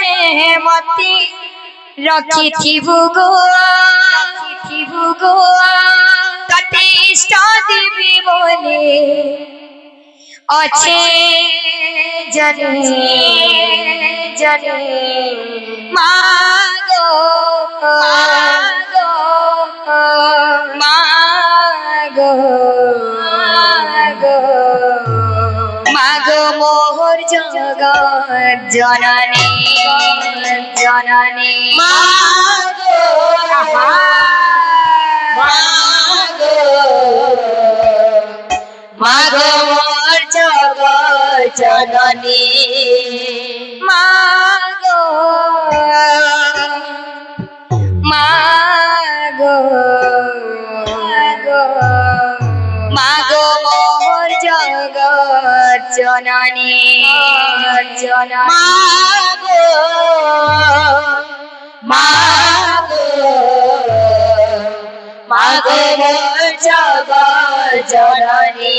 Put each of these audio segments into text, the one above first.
পাশে মতি রাখিথিবু গো ততে ইষ্ট দিবি বলে আছে জনে মাগো মাগো মোহর জগৎ জননী মাগো মাগো মোর জগৎ জননী মাগো মাগো মোহর জগৎ জননী মাগো মাগো মাগো মোর জগৎ জননী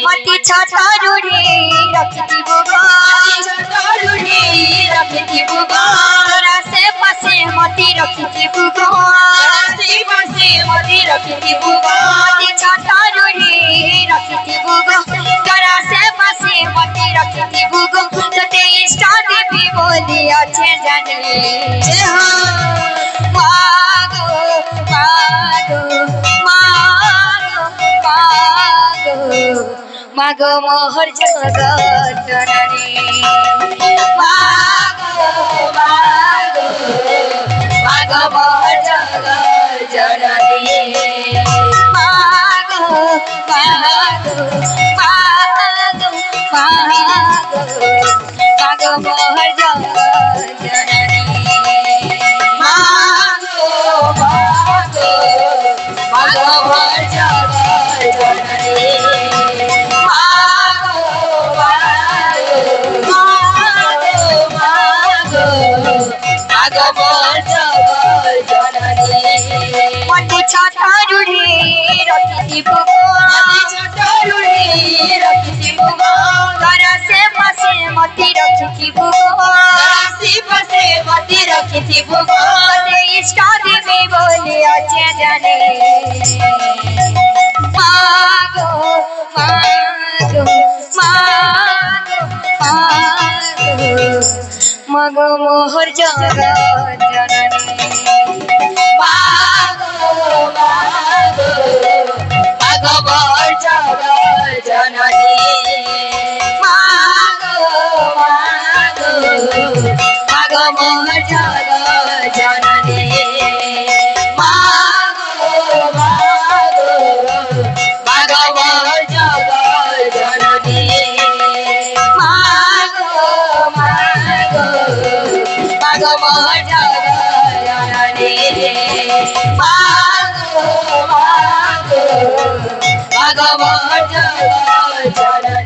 মতি ছাতারুড়ি রাখিথিবু গো রাখিথিবু গো রাসে পাশে মতি রাখিথিবু গো পাশে মতি রাখিথিবু গো মতি ছাতারুড়ি রাখিথিবু গো রাসে পাশে মতি রাখিথিবু গো ততে ইষ্ট দেবী বলি আছে জানি মাগো মাগো মোহর জগৎ জননী মাগো মোর জগৎ জননী মাগো মোহর জগৎ জননী মাগো মোর জগৎ জননী মতি ছাতারুড়ি রাখিথিবু গো রাসে পাশে মতি রাখিথিবু গো ততে ইষ্ট দেবী বলি আছে জানে মাগো মোহর জগৎ জননী Jana